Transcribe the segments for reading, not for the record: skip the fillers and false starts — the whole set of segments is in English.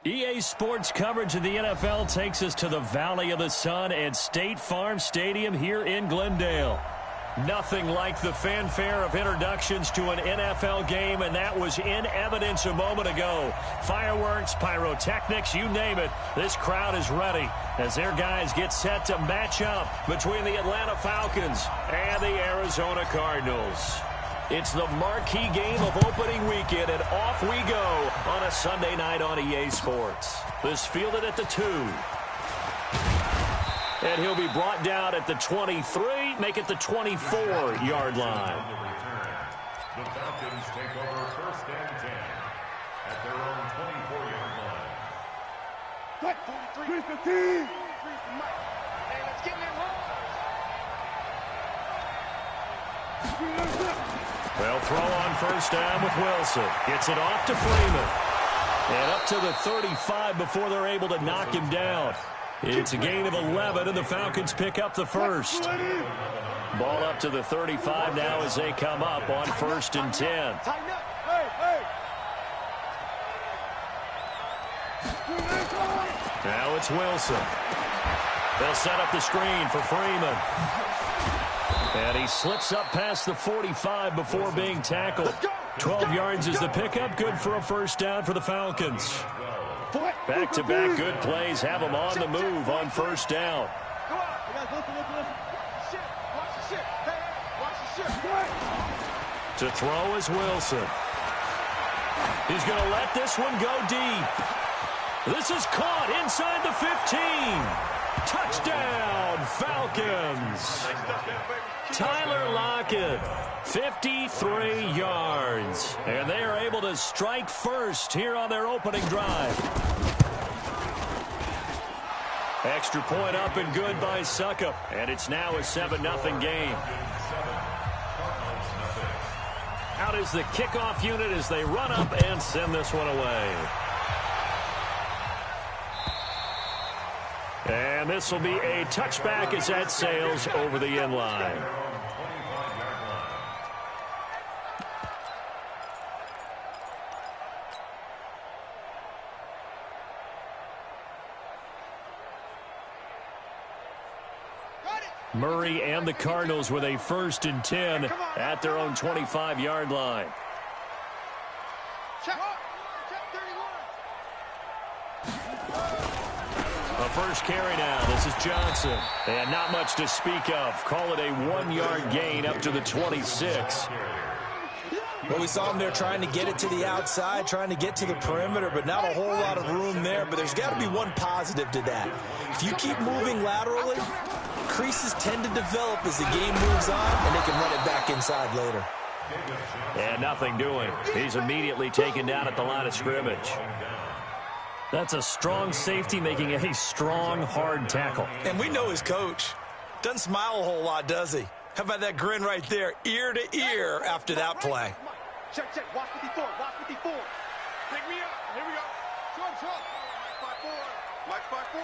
EA Sports coverage of the NFL takes us to the Valley of the Sun at State Farm Stadium here in Glendale. Nothing like the fanfare of introductions to an NFL game, and that was in evidence a moment ago. Fireworks, pyrotechnics, you name it. This crowd is ready as their guys get set to match up between the Atlanta Falcons and the Arizona Cardinals. It's the marquee game of opening weekend, and off we go on a Sunday night on EA Sports. This fielded at the 2. And he'll be brought down at the 23, make it the 24-yard line. The Falcons take over 1st and 10 at their own 24-yard line. Cut! 3-15! Hey, let's get in there. They'll throw on 1st down with Wilson. Gets it off to Freeman. And up to the 35 before they're able to knock him down. It's a gain of 11, and the Falcons pick up the first. Ball up to the 35 now as they come up on 1st and 10. Now it's Wilson. They'll set up the screen for Freeman. And he slips up past the 45 before being tackled. 12 yards is the pickup. Good for a 1st down for the Falcons. Back-to-back good plays have them on the move on 1st down. To throw is Wilson. He's going to let this one go deep. This is caught inside the 15. Touchdown, Falcons. Tyler Lockett, 53 yards. And they are able to strike first here on their opening drive. Extra point up and good by Suckup. And it's now a 7-0 game. Out is the kickoff unit as they run up and send this one away. And this will be a touchback as that sails over the end line. Murray and the Cardinals with a 1st and 10 at their own 25-yard line. A first carry now. This is Johnson. And not much to speak of. Call it a 1-yard gain up to the 26. Well, we saw him there trying to get it to the outside, trying to get to the perimeter, but not a whole lot of room there. But there's got to be one positive to that. If you keep moving laterally, creases tend to develop as the game moves on, and they can run it back inside later. And nothing doing. He's immediately taken down at the line of scrimmage. That's a strong safety making a strong, hard tackle. And we know his coach. Doesn't smile a whole lot, does he? How about that grin right there, ear to ear after that play? Check. Watch 54. Pick me up. Here we go. Show him. Watch 5-4.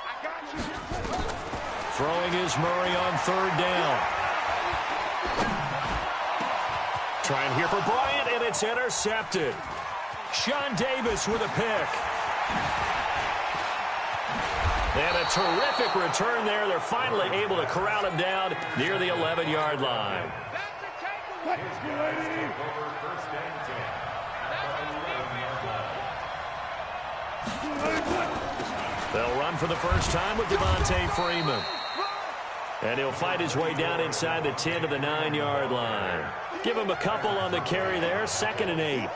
I got you. Throwing is Murray on 3rd down. Trying here for Bryant, and it's intercepted. Sean Davis with a pick. And a terrific return there. They're finally able to corral him down near the 11-yard line. They'll run for the first time with Devontae Freeman. And he'll fight his way down inside the 10 to the 9-yard line. Give him a couple on the carry there. 2nd and 8.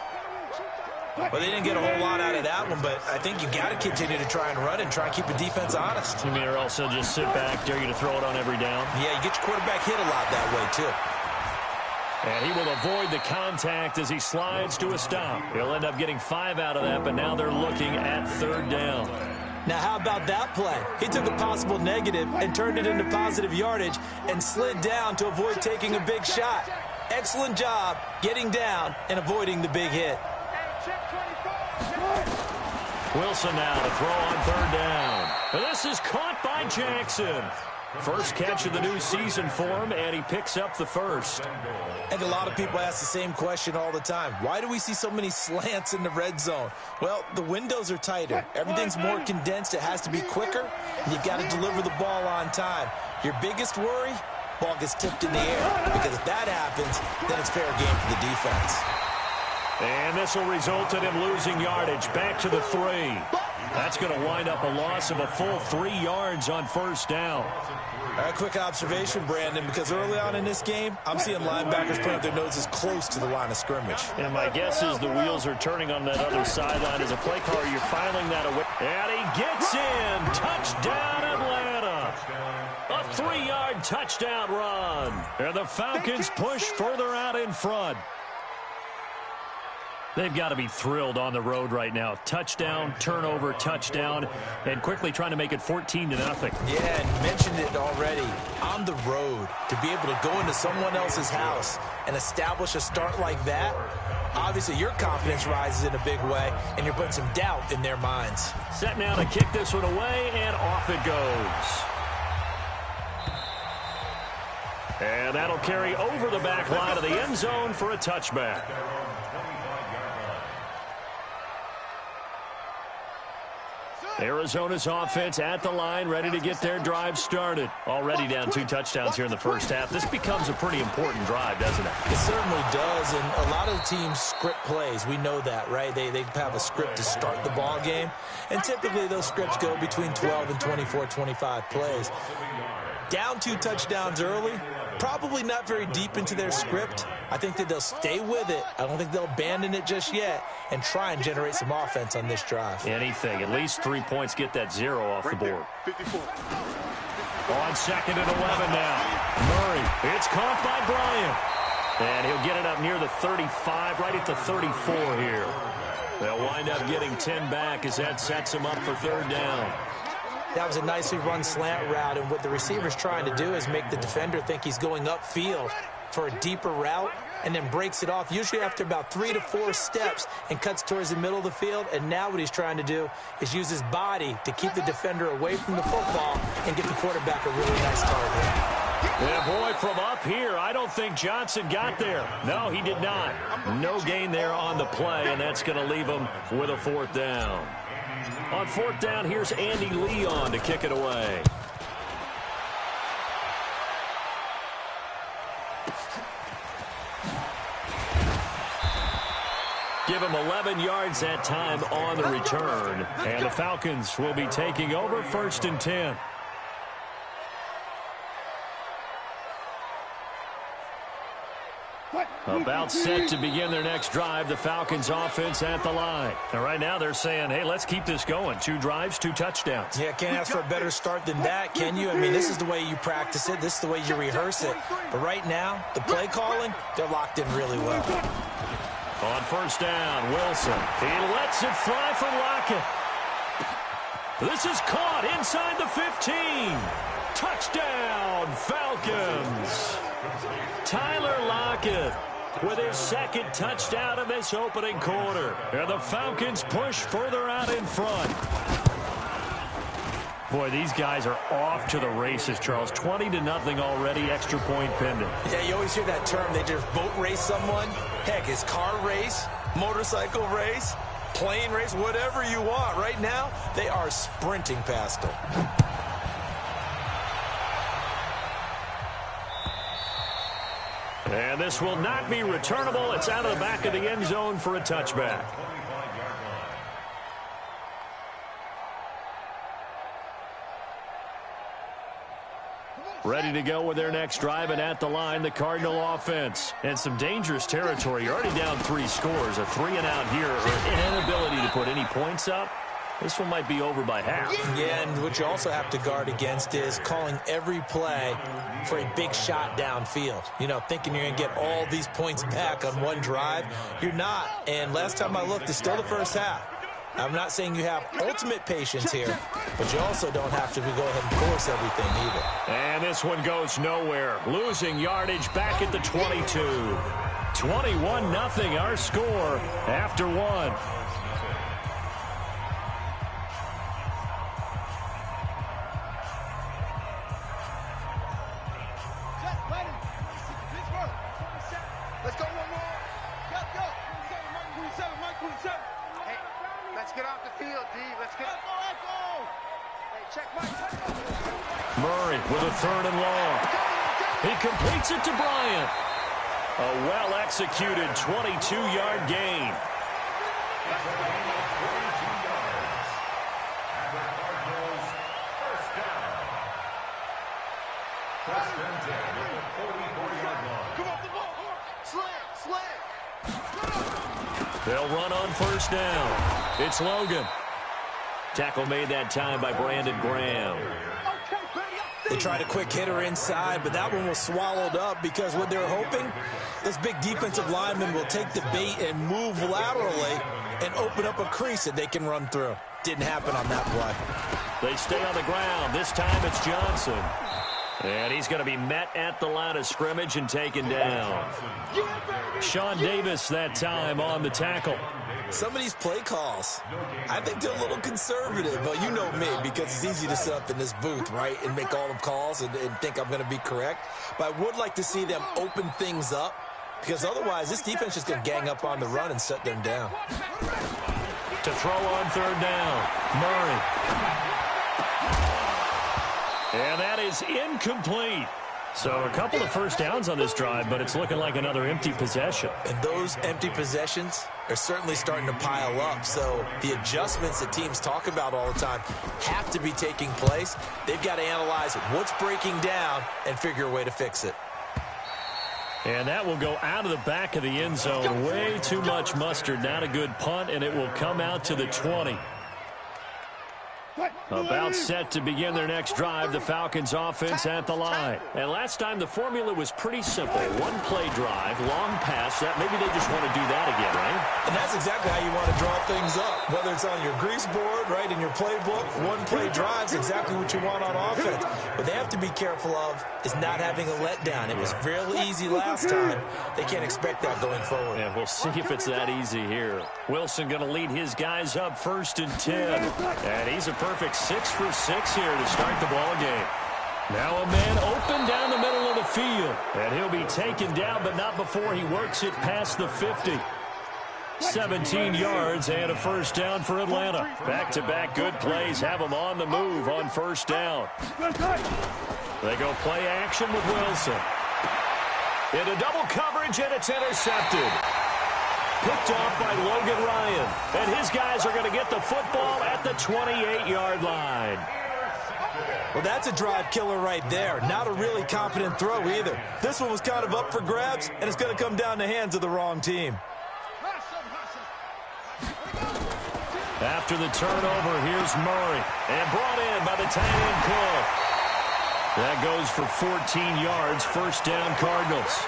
Well, they didn't get a whole lot out of that one, but I think you got to continue to try and run and try and keep the defense honest. You mean or also just sit back, dare you to throw it on every down? Yeah, you get your quarterback hit a lot that way, too. And he will avoid the contact as he slides to a stop. He'll end up getting 5 out of that, but now they're looking at 3rd down. Now, how about that play? He took a possible negative and turned it into positive yardage and slid down to avoid taking a big shot. Excellent job getting down and avoiding the big hit. Wilson now to throw on 3rd down. And this is caught by Jackson. First catch of the new season for him, and he picks up the first. I think a lot of people ask the same question all the time. Why do we see so many slants in the red zone? Well, the windows are tighter. Everything's more condensed. It has to be quicker, and you've got to deliver the ball on time. Your biggest worry? Ball gets tipped in the air, because if that happens, then it's fair game for the defense. And this will result in him losing yardage. Back to the 3. That's going to wind up a loss of a full 3 yards on first down. A quick observation, Brandon, because early on in this game, I'm seeing linebackers putting up their noses close to the line of scrimmage. And my guess is the wheels are turning on that other sideline. As a play caller, you're filing that away. And he gets in. Touchdown, Atlanta. A 3-yard touchdown run. And the Falcons push further out in front. They've got to be thrilled on the road right now. Touchdown, turnover, touchdown, and quickly trying to make it 14-0. Yeah, and mentioned it already. On the road, to be able to go into someone else's house and establish a start like that, obviously your confidence rises in a big way, and you're putting some doubt in their minds. Set now to kick this one away, and off it goes. And that'll carry over the back line of the end zone for a touchback. Arizona's offense at the line, ready to get their drive started. Already down 2 touchdowns here in the first half. This becomes a pretty important drive, doesn't it? It certainly does, and a lot of teams script plays. We know that, right? They have a script to start the ball game, and typically those scripts go between 12 and 24, 25 plays. Down 2 touchdowns early, probably not very deep into their script. I think that they'll stay with it. I don't think they'll abandon it just yet and try and generate some offense on this drive. Anything. At least 3 points, get that 0 off the board. 54. On 2nd and 11 now. Murray. It's caught by Bryant. And he'll get it up near the 35, right at the 34 here. They'll wind up getting 10 back as that sets him up for 3rd down. That was a nicely run slant route, and what the receiver's trying to do is make the defender think he's going upfield for a deeper route and then breaks it off, usually after about 3 to 4 steps, and cuts towards the middle of the field. And now what he's trying to do is use his body to keep the defender away from the football and get the quarterback a really nice target. Yeah, boy, from up here, I don't think Johnson got there. No, he did not. No gain there on the play, and that's going to leave him with a 4th down. On 4th down, here's Andy Leon to kick it away. Give him 11 yards that time on the return. And the Falcons will be taking over 1st and 10. About set to begin their next drive, the Falcons offense at the line. And right now they're saying, hey, let's keep this going. 2 drives, 2 touchdowns. Yeah, can't ask for a better start than that, can you? I mean, this is the way you practice it. This is the way you rehearse it. But right now, the play calling, they're locked in really well. On 1st down, Wilson. He lets it fly for Lockett. This is caught inside the 15. Touchdown, Falcons. Tyler Lockett with his 2nd touchdown of this opening quarter. And the Falcons push further out in front. Boy, these guys are off to the races, Charles. 20-0 already, extra point pending. Yeah, you always hear that term. They just boat race someone. Heck, it's car race, motorcycle race, plane race, whatever you want. Right now, they are sprinting past them. And this will not be returnable. It's out of the back of the end zone for a touchback. Ready to go with their next drive, and at the line, the Cardinal offense. And some dangerous territory. You're already down 3 scores. A 3-and-out here, or an inability to put any points up. This one might be over by half. Yeah, and what you also have to guard against is calling every play for a big shot downfield. You know, thinking you're going to get all these points back on one drive. You're not. And last time I looked, it's still the first half. I'm not saying you have ultimate patience here, but you also don't have to go ahead and force everything either. And this one goes nowhere. Losing yardage back at the 22. 21-0 our score after 1. let's get it. Hey, check Mike. Murray with a 3rd and long. He completes it to Bryant. A well-executed 22-yard gain. Come on, the ball. Slam. They'll run on 1st down. It's Logan. Tackle made that time by Brandon Graham. They tried a quick hitter inside, but that one was swallowed up because what they're hoping, those big defensive linemen will take the bait and move laterally and open up a crease that they can run through. Didn't happen on that play. They stay on the ground. This time it's Johnson. And he's going to be met at the line of scrimmage and taken down. Sean Davis that time on the tackle. Some of these play calls, I think they're a little conservative. But you know me, because it's easy to sit up in this booth, right, and make all the calls and think I'm going to be correct. But I would like to see them open things up, because otherwise this defense is going to gang up on the run and shut them down. To throw on 3rd down, Murray. And that is incomplete. So a couple of 1st downs on this drive, but it's looking like another empty possession. And those empty possessions are certainly starting to pile up. So the adjustments that teams talk about all the time have to be taking place. They've got to analyze what's breaking down and figure a way to fix it. And that will go out of the back of the end zone. Way too much mustard. Not a good punt, and it will come out to the 20. About set to begin their next drive, the Falcons offense at the line. And last time the formula was pretty simple. 1-play drive, long pass. Maybe they just want to do that again, right? And that's exactly how you want to draw things up. Whether it's on your grease board, right, in your playbook, 1-play drive's exactly what you want on offense. What they have to be careful of is not having a letdown. It was real easy last time. They can't expect that going forward. Yeah, we'll see if it's that easy here. Wilson going to lead his guys up 1st and 10. And he's a perfect 6 for 6 here to start the ball game. Now a man open down the middle of the field. And he'll be taken down, but not before he works it past the 50. 17 yards and a 1st down for Atlanta. Back-to-back good plays have them on the move on 1st down. They go play action with Wilson. Into double coverage, and it's intercepted. Picked off by Logan Ryan. And his guys are going to get the football at the 28-yard line. Well, that's a drive killer right there. Not a really confident throw either. This one was kind of up for grabs, and it's going to come down the hands of the wrong team. After the turnover, here's Murray. And brought in by the tight end Cook. That goes for 14 yards, 1st down Cardinals.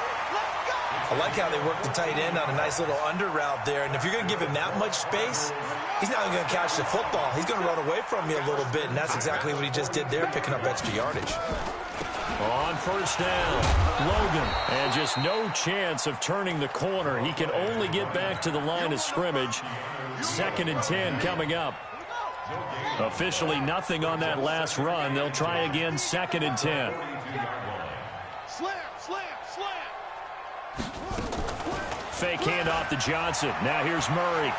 I like how they work the tight end on a nice little under route there. And if you're going to give him that much space, he's not going to catch the football. He's going to run away from you a little bit, and that's exactly what he just did there, picking up extra yardage. On 1st down, Logan. And just no chance of turning the corner. He can only get back to the line of scrimmage. 2nd and 10 coming up. Officially nothing on that last run. They'll try again, 2nd and 10. Slam, slam, slam. Fake handoff to Johnson. Now here's Murray.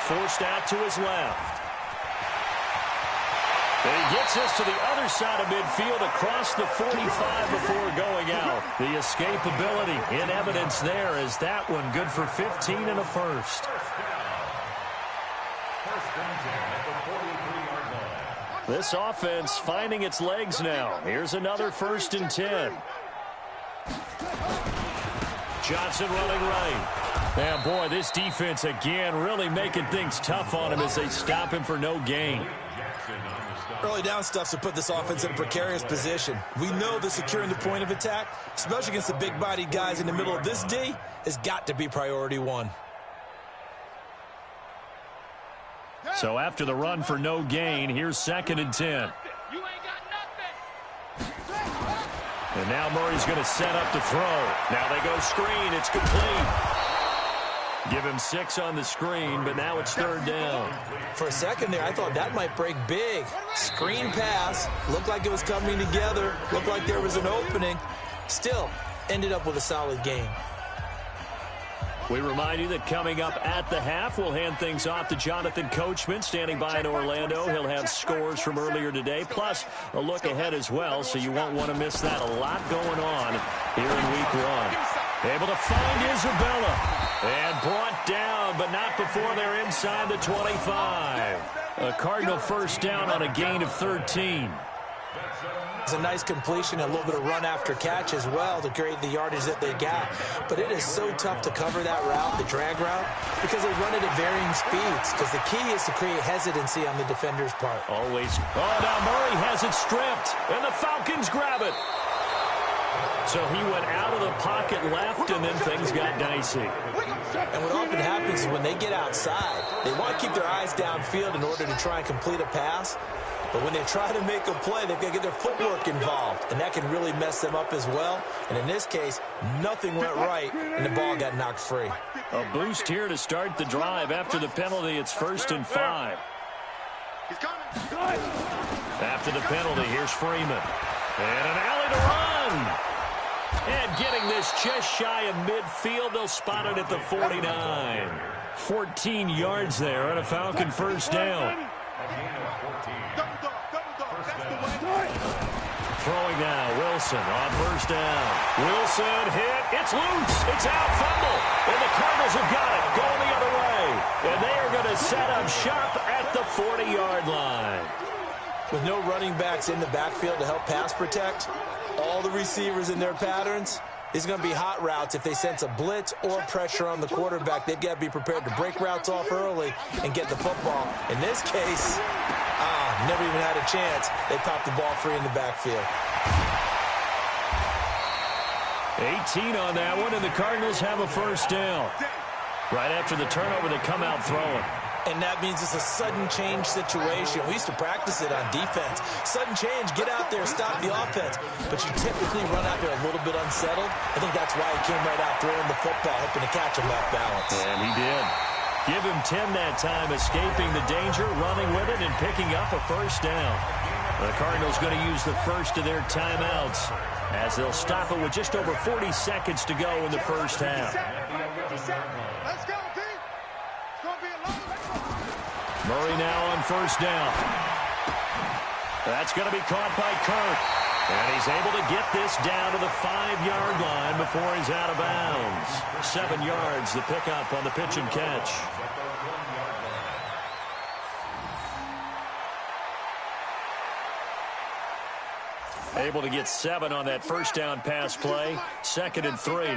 Forced out to his left. And he gets us to the other side of midfield across the 45 before going out. The escapability in evidence there is that one good for 15 and a 1st. This offense finding its legs now. Here's another 1st and 10. Johnson running right. And boy, this defense again really making things tough on him as they stop him for no gain. Early down stuff to put this offense in a precarious position. We know that securing the point of attack, especially against the big-bodied guys in the middle of this D, has got to be priority 1. So after the run for no gain, here's 2nd and 10. You ain't got nothing. And now Murray's going to set up to throw. Now they go screen. It's complete. Give him 6 on the screen, but now it's 3rd down. For a second there, I thought that might break big. Screen pass. Looked like it was coming together. Looked like there was an opening. Still, ended up with a solid game. We remind you that coming up at the half, we'll hand things off to Jonathan Coachman, standing by in Orlando. He'll have scores from earlier today, plus a look ahead as well, so you won't want to miss that. A lot going on here in week 1. Able to find Isabella, and brought down, but not before they're inside the 25. A Cardinal first down on a gain of 13. It's a nice completion, a little bit of run after catch as well to create the yardage that they got. But it is so tough to cover that route, the drag route, because they run it at varying speeds. Because the key is to create hesitancy on the defender's part. Always. Oh, now Murray has it stripped, and the Falcons grab it. So he went out of the pocket left, and then things got dicey. And what often happens is when they get outside, they want to keep their eyes downfield in order to try and complete a pass. But when they try to make a play, they've got to get their footwork involved, and that can really mess them up as well. And in this case, nothing went right, and the ball got knocked free. A boost here to start the drive. After the penalty, it's 1st and 5. After the penalty, here's Freeman. And an alley to run. And getting this just shy of midfield, they'll spot it at the 49. 14 yards there on a Falcon first down. Throwing now, Wilson on first down. Wilson hit. It's loose. It's out. Fumble. And the Cardinals have got it. Going the other way. And they are going to set up shop at the 40-yard line. With no running backs in the backfield to help pass protect, all the receivers in their patterns, it's going to be hot routes. If they sense a blitz or pressure on the quarterback, they've got to be prepared to break routes off early and get the football. In this case, never even had a chance. They popped the ball free in the backfield. 18 on that one, and the Cardinals have a first down. Right after the turnover, they come out throwing. And that means it's a sudden change situation. We used to practice it on defense. Sudden change, get out there, stop the offense. But you typically run out there a little bit unsettled. I think that's why he came right out throwing the football, hoping to catch him off balance. And he did. Give him 10 that time, escaping the danger, running with it, and picking up a first down. The Cardinals going to use the first of their timeouts as they'll stop it with just over 40 seconds to go in the first half. Let's go, D. It's going to be a long. Murray now on first down. That's going to be caught by Kirk. And he's able to get this down to the 5-yard line before he's out of bounds. 7 yards, the pickup on the pitch and catch. Able to get 7 on that first down pass play. 2nd and 3.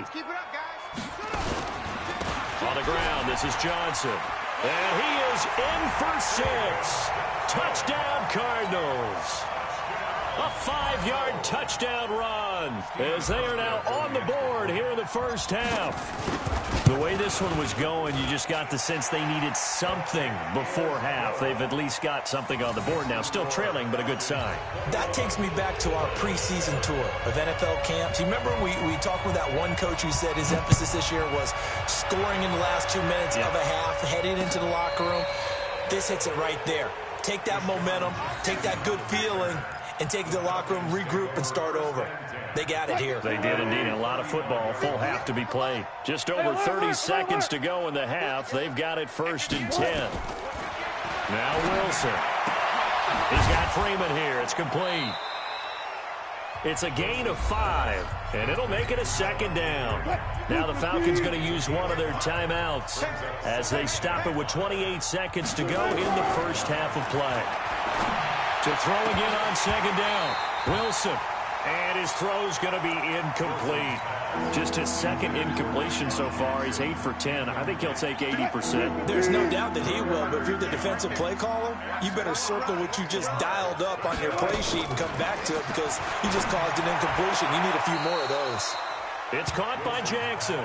On the ground, this is Johnson. And he is in for 6. Touchdown, Cardinals. A 5-yard touchdown run as they are now on the board here in the first half. The way this one was going, you just got the sense they needed something before half. They've at least got something on the board now. Still trailing, but a good sign. That takes me back to our preseason tour of NFL camps. You remember we talked with that one coach who said his emphasis this year was scoring in the last 2 minutes of a half, heading into the locker room. This hits it right there. Take that momentum, take that good feeling, and take the locker room, regroup, and start over. They got it here. They did indeed. A lot of football, full half to be played. Just over 30 seconds to go in the half. They've got it 1st and 10. Now Wilson. He's got Freeman here. It's complete. It's a gain of 5, and it'll make it a 2nd down. Now the Falcons going to use one of their timeouts as they stop it with 28 seconds to go in the first half of play. To throw again on 2nd down. Wilson. And his throw's going to be incomplete. Just his 2nd incompletion so far. He's 8 for 10. I think he'll take 80%. There's no doubt that he will, but if you're the defensive play caller, you better circle what you just dialed up on your play sheet and come back to it because he just caused an incompletion. You need a few more of those. It's caught by Jackson.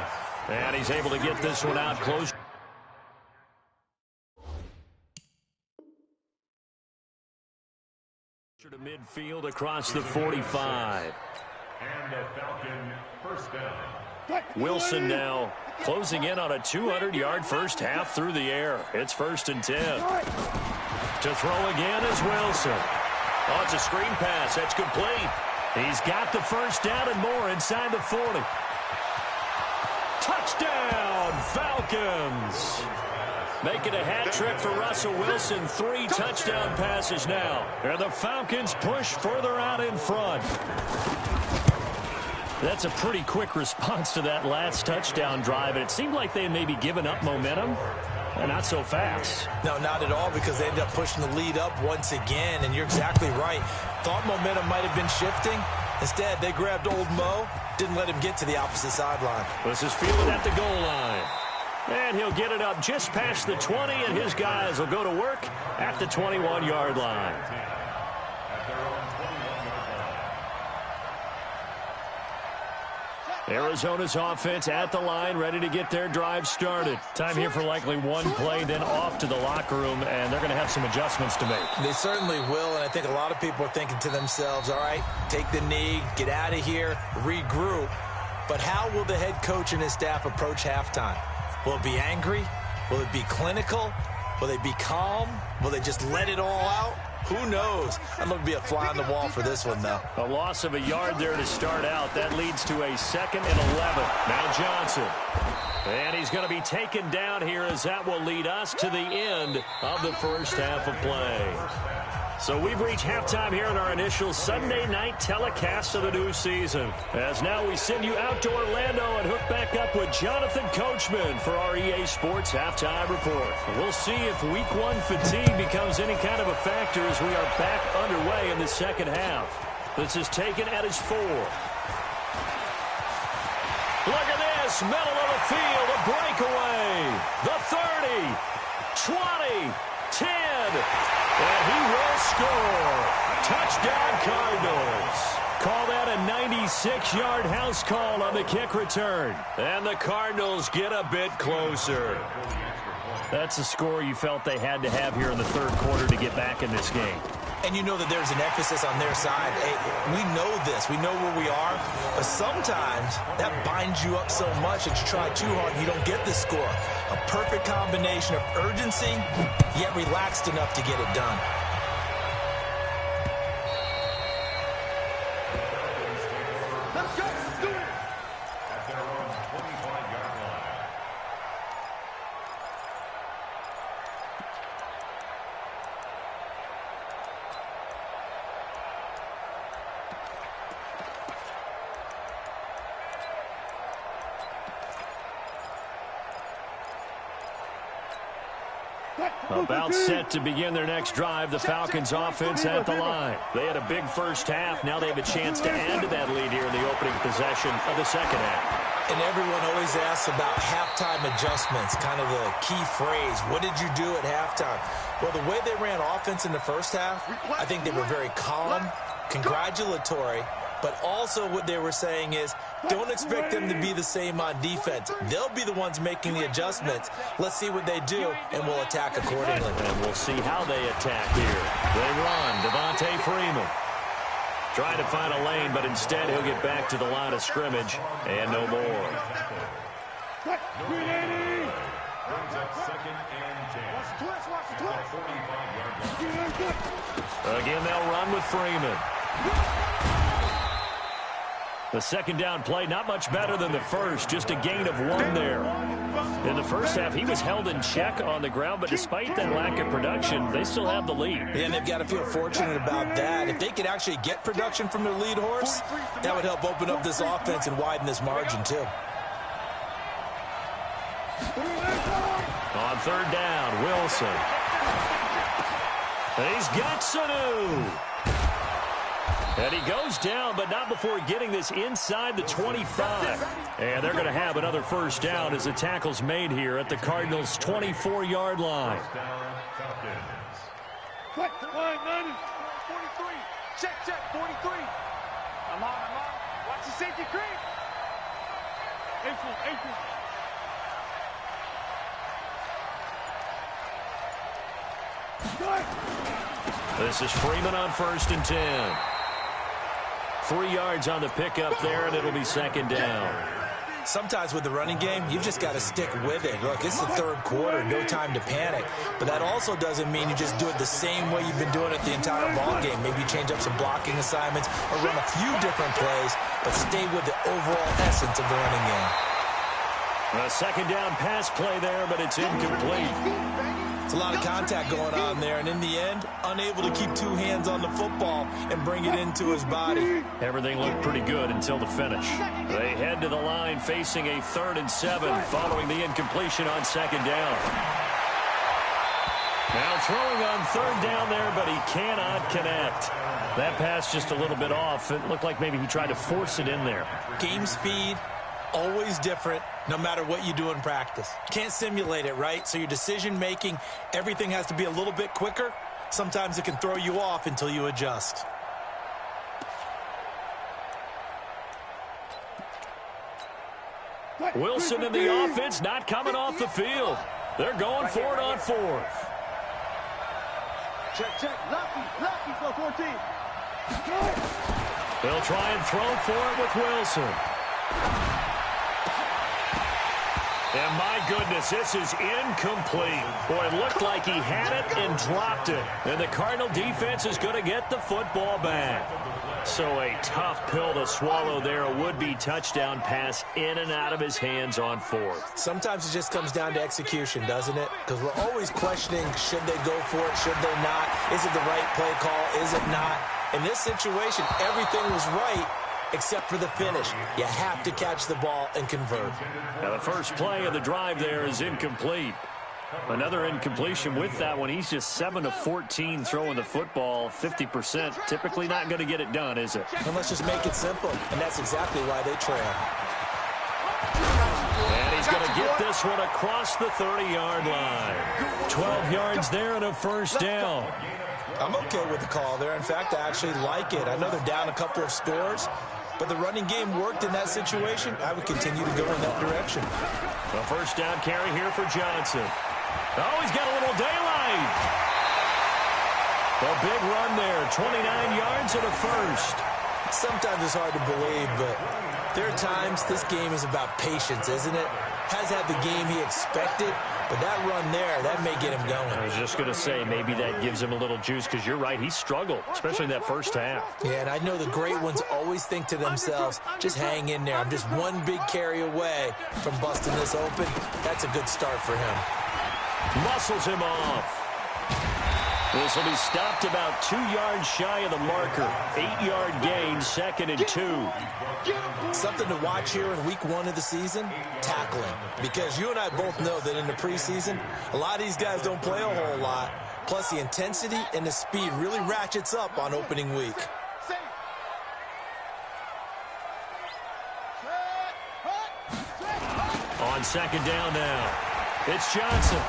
And he's able to get this one out close. To midfield across the 45. And a Falcon first down. Wilson now closing in on a 200-yard first half through the air. It's 1st and 10. To throw again is Wilson. Oh, it's a screen pass. That's complete. He's got the first down and more inside the 40. Touchdown, Falcons. Making a hat trick for Russell Wilson. 3 touchdown passes now. And the Falcons push further out in front. That's a pretty quick response to that last touchdown drive. And it seemed like they had maybe given up momentum. Not so fast. No, not at all, because they ended up pushing the lead up once again. And you're exactly right. Thought momentum might have been shifting. Instead, they grabbed old Mo, didn't let him get to the opposite sideline. This is fielded at the goal line. And he'll get it up just past the 20, and his guys will go to work at the 21-yard line. Arizona's offense at the line, ready to get their drive started. Time here for likely one play, then off to the locker room, and they're going to have some adjustments to make. They certainly will, and I think a lot of people are thinking to themselves, all right, take the knee, get out of here, regroup. But how will the head coach and his staff approach halftime? Will it be angry? Will it be clinical? Will they be calm? Will they just let it all out? Who knows? I'm going to be a fly on the wall for this one, though. A loss of a yard there to start out. That leads to a 2nd and 11. Now Johnson. And he's going to be taken down here, as that will lead us to the end of the first half of play. So we've reached halftime here in our initial Sunday night telecast of the new season. As now we send you out to Orlando and hook back up with Jonathan Coachman for our EA Sports Halftime Report. We'll see if Week 1 fatigue becomes any kind of a factor as we are back underway in the second half. This is taken at his 4. Look at this, middle of the field, a breakaway. The 30, 20, 10. And he will score. Touchdown, Cardinals. Call that a 96-yard house call on the kick return. And the Cardinals get a bit closer. That's a score you felt they had to have here in the third quarter to get back in this game. And you know that there's an emphasis on their side. Hey, we know this. We know where we are. But sometimes that binds you up so much that you try too hard and you don't get the score. A perfect combination of urgency, yet relaxed enough to get it done. Let's go. Let's do it. At their own 25-yard line. About set to begin their next drive, the Falcons offense at the line. They had a big first half. Now they have a chance to add to that lead here in the opening possession of the second half. And everyone always asks about halftime adjustments, kind of the key phrase. What did you do at halftime? Well, the way they ran offense in the first half, I think they were very calm, congratulatory, but also what they were saying is, don't expect them to be the same on defense. They'll be the ones making the adjustments. Let's see what they do, and we'll attack accordingly. And we'll see how they attack here. They run. Devontae Freeman trying to find a lane, but instead he'll get back to the line of scrimmage and no more. Brings up 2nd and 10. At the 45-yard line. Again, they'll run with Freeman. The second down play, not much better than the first, just a gain of 1 there. In the first half, he was held in check on the ground, but despite that lack of production, they still have the lead. And they've got to feel fortunate about that. If they could actually get production from their lead horse, that would help open up this offense and widen this margin, too. On third down, Wilson. He's got Sanu. And he goes down, but not before getting this inside the 25. And they're going to have another first down as the tackle's made here at the Cardinals' 24-yard line. Quick, line, 90. 43. Check, 43. I'm on. Watch the safety creep. April. This is Freeman on 1st and 10. 3 yards on the pickup there, and it'll be second down. Sometimes with the running game, you've just got to stick with it. Look, it's the third quarter, no time to panic. But that also doesn't mean you just do it the same way you've been doing it the entire ball game. Maybe change up some blocking assignments or run a few different plays, but stay with the overall essence of the running game. A second down pass play there, but it's incomplete. It's a lot of contact going on there, and in the end, unable to keep two hands on the football and bring it into his body. Everything looked pretty good until the finish. They head to the line facing a 3rd and 7 following the incompletion on second down. Now throwing on 3rd down there, but he cannot connect. That pass just a little bit off. It looked like maybe he tried to force it in there. Game speed, always different, no matter what you do in practice. Can't simulate it, right? So your decision-making, everything has to be a little bit quicker. Sometimes it can throw you off until you adjust. Wilson in the offense, not coming off the field. They're going for it on 4th. Check. Lucky, go 14. They'll try and throw for it with Wilson. And my goodness, this is incomplete. Boy, it looked like he had it and dropped it. And the Cardinal defense is going to get the football back. So a tough pill to swallow there. A would-be touchdown pass in and out of his hands on 4th. Sometimes it just comes down to execution, doesn't it? Because we're always questioning, should they go for it, should they not? Is it the right play call, is it not? In this situation, everything was right except for the finish. You have to catch the ball and convert. Now the first play of the drive there is incomplete. Another incompletion with that one. He's just 7 of 14 throwing the football, 50%. Typically not going to get it done, is it? And let's just make it simple, and that's exactly why they trail. And he's going to get this one across the 30-yard line. 12 yards there and a first down. I'm okay with the call there. In fact, I actually like it. I know they're down a couple of scores, but the running game worked in that situation. I would continue to go in that direction. A first down carry here for Johnson. Oh, he's got a little daylight. A big run there, 29 yards and a first. Sometimes it's hard to believe, but there are times this game is about patience, isn't it? Has had the game he expected, but that run there, that may get him going. I was just going to say, maybe that gives him a little juice, because you're right, he struggled, especially in that first half. Yeah, and I know the great ones always think to themselves, just hang in there. I'm just one big carry away from busting this open. That's a good start for him. Muscles him off. This will be stopped about 2 yards shy of the marker. 8-yard gain, 2nd and 2. Something to watch here in week 1 of the season, tackling. Because you and I both know that in the preseason, a lot of these guys don't play a whole lot. Plus, the intensity and the speed really ratchets up on opening week. On second down now, it's Johnson.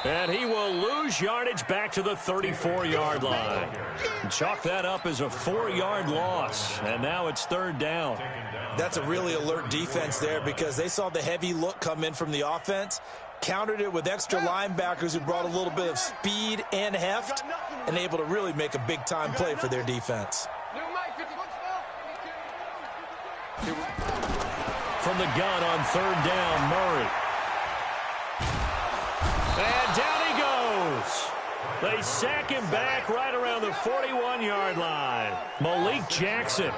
And he will lose yardage back to the 34-yard line. Chalk that up as a 4-yard loss. And now it's 3rd down. That's a really alert defense there because they saw the heavy look come in from the offense, countered it with extra linebackers who brought a little bit of speed and heft, and able to really make a big-time play for their defense. From the gun on 3rd down, Murray. And down he goes. They sack him back right around the 41-yard line. Malik Jackson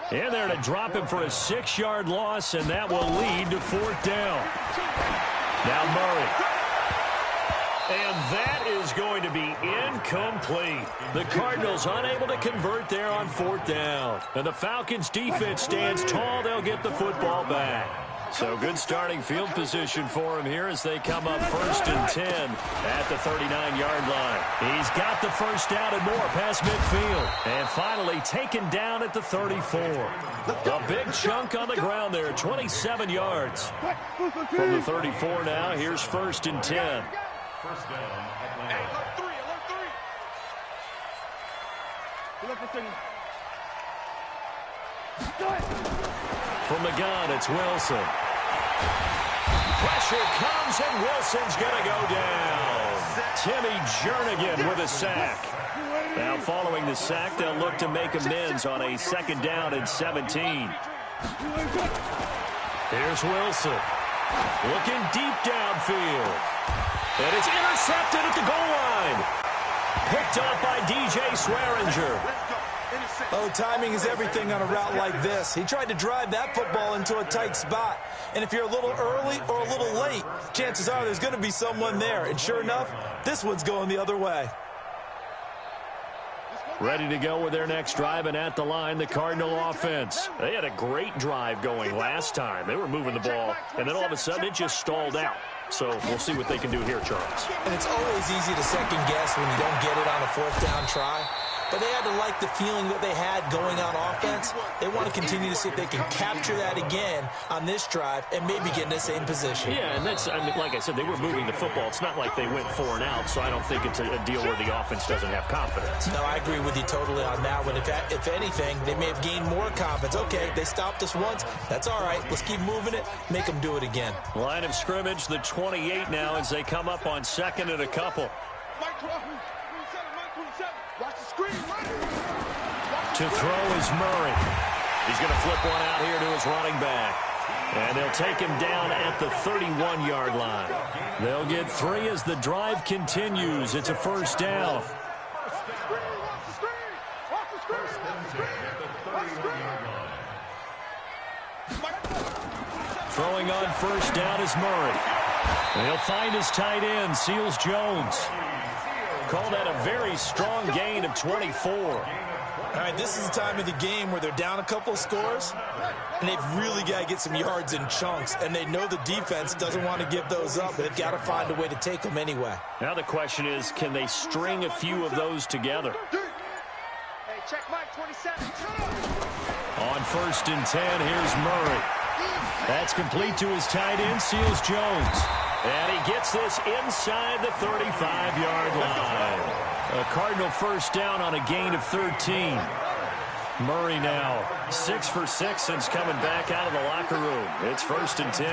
in there to drop him for a 6-yard loss, and that will lead to 4th down. Now Murray. And that is going to be incomplete. The Cardinals unable to convert there on 4th down. And the Falcons defense stands tall. They'll get the football back. So good starting field position for him here as they come up 1st and 10 at the 39-yard line. He's got the first down and more past midfield. And finally taken down at the 34. A big chunk on the ground there, 27 yards. From the 34 now, here's 1st and 10. First down, Atlanta. From the gun, it's Wilson. Pressure comes, and Wilson's going to go down. Timmy Jernigan with a sack. Now, following the sack, they'll look to make amends on a 2nd down and 17. Here's Wilson. Looking deep downfield. And it's intercepted at the goal line. Picked up by DJ Swearinger. Oh, timing is everything on a route like this. He tried to drive that football into a tight spot. And if you're a little early or a little late, chances are there's going to be someone there. And sure enough, this one's going the other way. Ready to go with their next drive, and at the line, the Cardinal offense. They had a great drive going last time. They were moving the ball, and then all of a sudden it just stalled out. So we'll see what they can do here, Charles. And it's always easy to second guess when you don't get it on a fourth down try. But they had to like the feeling that they had going on offense. They want to continue to see if they can capture that again on this drive and maybe get in the same position. Yeah, and that's, I mean, like I said, they were moving the football. It's not like they went 4 and out, so I don't think it's a deal where the offense doesn't have confidence. No, I agree with you totally on that one. If anything, they may have gained more confidence. Okay, they stopped us once. That's all right. Let's keep moving it. Make them do it again. Line of scrimmage, the 28 now as they come up on second and a couple. To throw is Murray. He's going to flip one out here to his running back. And they'll take him down at the 31-yard line. They'll get 3 as the drive continues. It's a first down. Throwing on first down is Murray. And he'll find his tight end, Seals Jones. Call that a very strong gain of 24. All right, this is the time of the game where they're down a couple of scores, and they've really got to get some yards in chunks, and they know the defense doesn't want to give those up, but they've got to find a way to take them anyway. Now the question is, can they string a few of those together? Hey, check Mike 27. On first and 10, here's Murray. That's complete to his tight end, Seals Jones. And he gets this inside the 35-yard line. A Cardinal first down on a gain of 13. Murray now 6 for 6 since coming back out of the locker room. It's first and 10.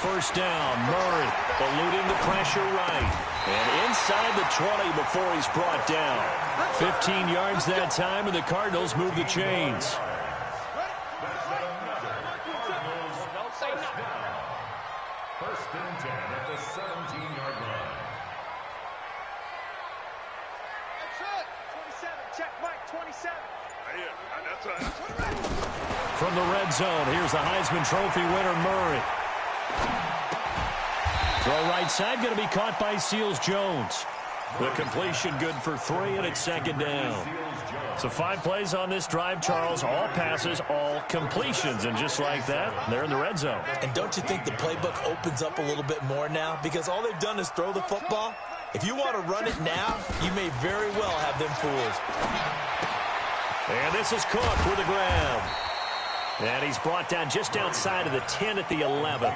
First down, Murray eluding the pressure right. And inside the 20 before he's brought down. 15 yards that time, and the Cardinals move the chains. First and 10 at the 17-yard line. That's it. 27. Check Mike 27. From the red zone, here's the Heisman Trophy winner, Murray. Throw right side, going to be caught by Seals Jones. The completion good for 3, and it's second down. So 5 plays on this drive, Charles. All passes, all completions. And just like that, they're in the red zone. And don't you think the playbook opens up a little bit more now? Because all they've done is throw the football. If you want to run it now, you may very well have them fooled. And this is Cook with the grab. And he's brought down just outside of the 10 at the 11.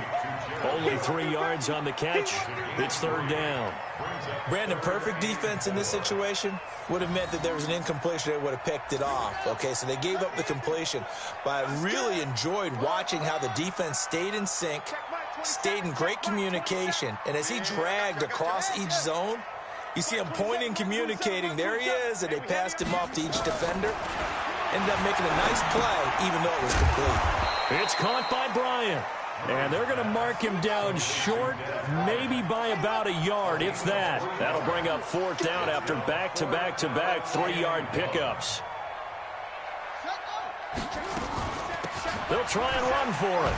Only 3 yards on the catch. It's third down. Brandon, perfect defense in this situation would have meant that there was an incompletion. They would have picked it off. Okay, so they gave up the completion. But I really enjoyed watching how the defense stayed in sync, stayed in great communication. And as he dragged across each zone, you see him pointing, communicating. There he is, and they passed him off to each defender. Ended up making a nice play, even though it was complete. It's caught by Bryant. And they're going to mark him down short, maybe by about a yard, if that. That'll bring up fourth down after back-to-back-to-back 3-yard pickups. They'll try and run for it.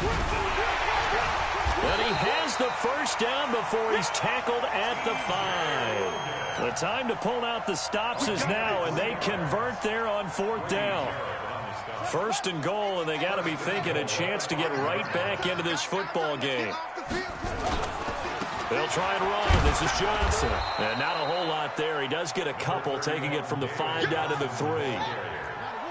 And he has the first down before he's tackled at the 5. The time to pull out the stops is now, and they convert there on fourth down. First and goal, and they got to be thinking a chance to get right back into this football game. They'll try and run. This is Johnson. And not a whole lot there. He does get a couple, taking it from the 5 down to the 3.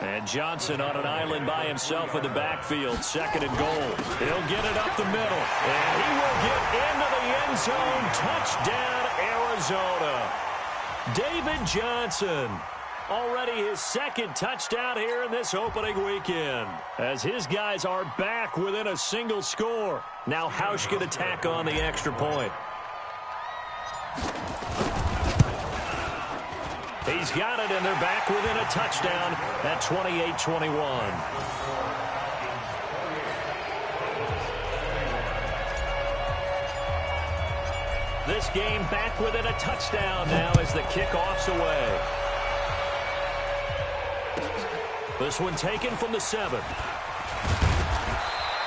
And Johnson on an island by himself in the backfield. Second and goal. He'll get it up the middle. And he will get into the end zone. Touchdown, Arizona. David Johnson. Already his second touchdown here in this opening weekend. As his guys are back within a single score. Now Hausch going to tack on the extra point. He's got it, and they're back within a touchdown at 28-21. This game back within a touchdown now as the kickoff's away. This one taken from the 7.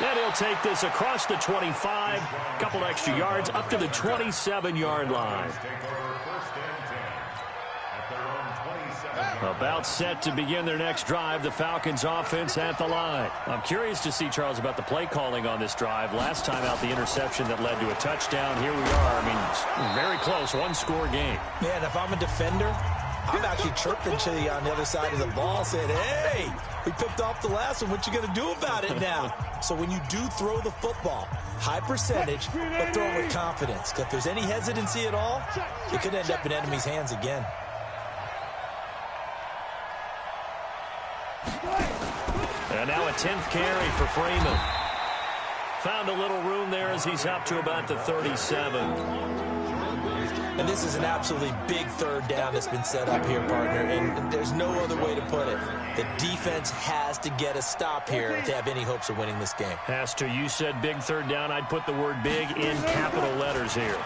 And he'll take this across the 25, a couple extra yards up to the 27-yard line. About set to begin their next drive, the Falcons offense at the line. I'm curious to see, Charles, about the play calling on this drive. Last time out, the interception that led to a touchdown. Here we are. I mean, very close, one-score game. Yeah, and if I'm a defender, I'm actually chirping to you on the other side of the ball, saying, hey, we picked off the last one. What you going to do about it now? So when you do throw the football, high percentage, but throw it with confidence. Because if there's any hesitancy at all, it could end up in enemy's hands again. And now a 10th carry for Freeman. Found a little room there as he's up to about the 37. And this is an absolutely big third down that's been set up here, partner, and there's no other way to put it. The defense has to get a stop here if they have any hopes of winning this game. Has to. You said big third down. I'd put the word big in capital letters here.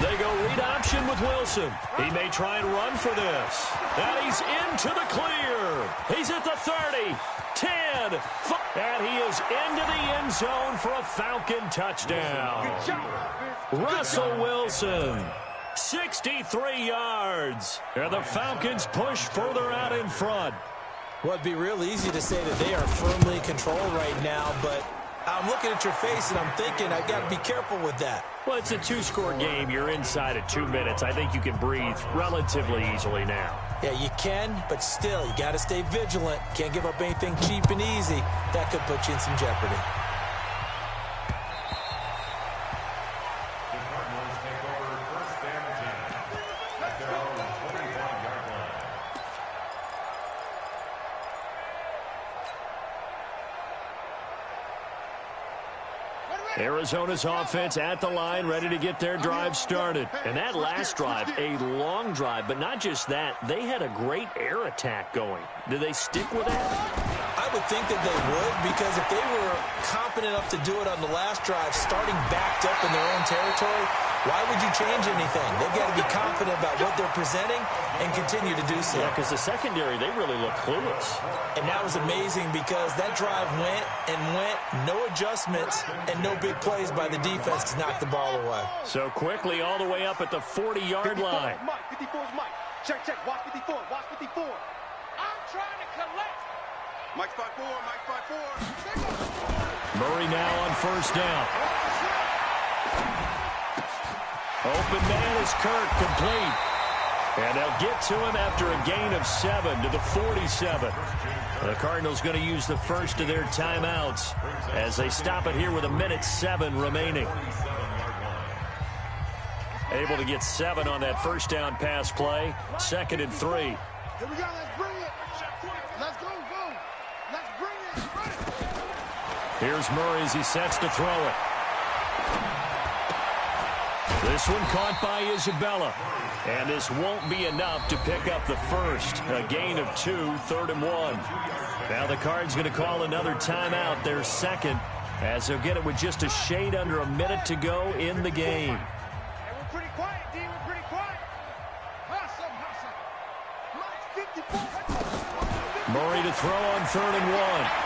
They go read option with Wilson. He may try and run for this. And he's into the clear. He's at the 30, 10, 5, and he is into the end zone for a Falcon touchdown. Russell Wilson. 63 yards. And the Falcons push further out in front. Well, it'd be real easy to say that they are firmly in control right now, but I'm looking at your face and I'm thinking I've got to be careful with that. Well, it's a 2-score game. You're inside of 2 minutes. I think you can breathe relatively easily now. Yeah, you can, but still, you got to stay vigilant. Can't give up anything cheap and easy. That could put you in some jeopardy. Arizona's offense at the line, ready to get their drive started. And that last drive, a long drive, but not just that. They had a great air attack going. Do they stick with that? I would think that they would, because if they were confident enough to do it on the last drive, starting backed up in their own territory, why would you change anything? They've got to be confident about what they're presenting and continue to do so. Yeah, because the secondary, they really look clueless. And that was amazing because that drive went and went, no adjustments, and no big plays by the defense to knock the ball away. So quickly all the way up at the 40-yard line. Mike, 54's Mike. Check, check. Watch 54. Watch 54. I'm trying to collect. Mike's 5-4. Mike's 5-4. Murray now on first down. Open man is Kirk, complete. And they'll get to him after a gain of 7 to the 47. The Cardinals going to use the first of their timeouts as they stop it here with 1:07 remaining. Able to get 7 on that first down pass play. 2nd and 3. Here we go. Let's bring it. Let's go. Let's bring it. Here's Murray as he sets to throw it. This one caught by Isabella. And this won't be enough to pick up the first. A gain of 2, 3rd and 1. Now the Cards going to call another timeout, their second, as they'll get it with just a shade under a minute to go in the game. Hey, we're pretty quiet, D. We're pretty quiet. Hustle. Murray to throw on 3rd and 1.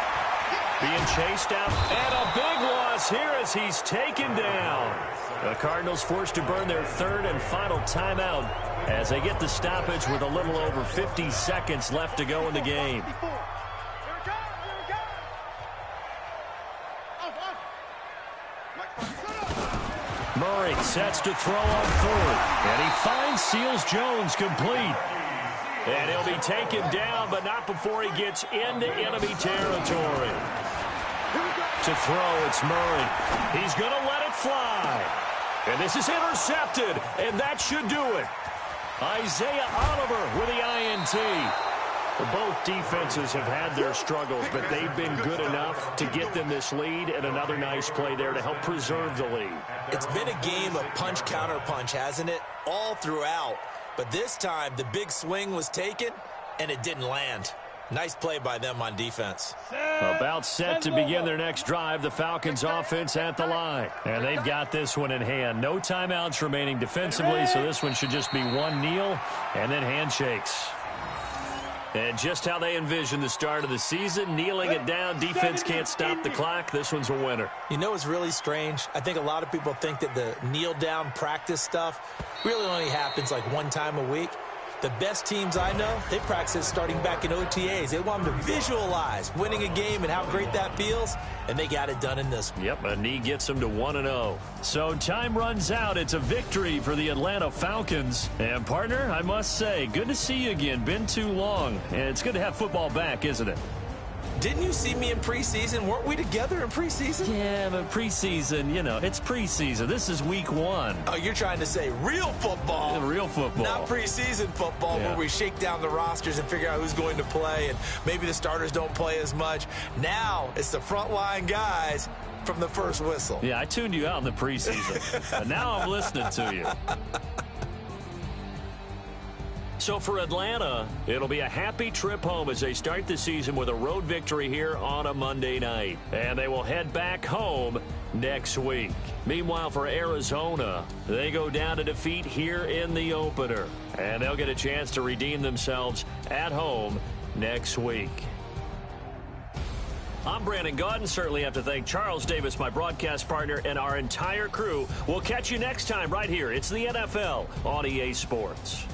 Being chased out, and a big loss here as he's taken down. The Cardinals forced to burn their 3rd and final timeout as they get the stoppage with a little over 50 seconds left to go in the game. Murray sets to throw on 3rd, and he finds Seals-Jones complete. And he'll be taken down, but not before he gets into enemy territory. To throw, it's Murray. He's going to let it fly. And this is intercepted, and that should do it. Isaiah Oliver with the INT. Both defenses have had their struggles, but they've been good enough to get them this lead, and another nice play there to help preserve the lead. It's been a game of punch-counter-punch, hasn't it? All throughout. But this time, the big swing was taken, and it didn't land. Nice play by them on defense. About set to begin their next drive, the Falcons offense at the line. And they've got this one in hand. No timeouts remaining defensively, so this one should just be one kneel and then handshakes. And just how they envision the start of the season, kneeling it down, defense can't stop the clock. This one's a winner. You know what's really strange? I think a lot of people think that the kneel-down practice stuff really only happens like one time a week. The best teams I know, they practice starting back in OTAs. They want them to visualize winning a game and how great that feels, and they got it done in this one. Yep, a knee gets them to 1-0. So time runs out. It's a victory for the Atlanta Falcons. And, partner, I must say, good to see you again. Been too long. And it's good to have football back, isn't it? Didn't you see me in preseason? Weren't we together in preseason? Yeah, but preseason, you know, it's preseason. This is week 1. Oh, you're trying to say real football. Yeah, real football. Not preseason football where we shake down the rosters and figure out who's going to play, and maybe the starters don't play as much. Now it's the frontline guys from the first whistle. Yeah, I tuned you out in the preseason. But now I'm listening to you. So for Atlanta, it'll be a happy trip home as they start the season with a road victory here on a Monday night. And they will head back home next week. Meanwhile, for Arizona, they go down to defeat here in the opener. And they'll get a chance to redeem themselves at home next week. I'm Brandon Gaudin. Certainly have to thank Charles Davis, my broadcast partner, and our entire crew. We'll catch you next time right here. It's the NFL on EA Sports.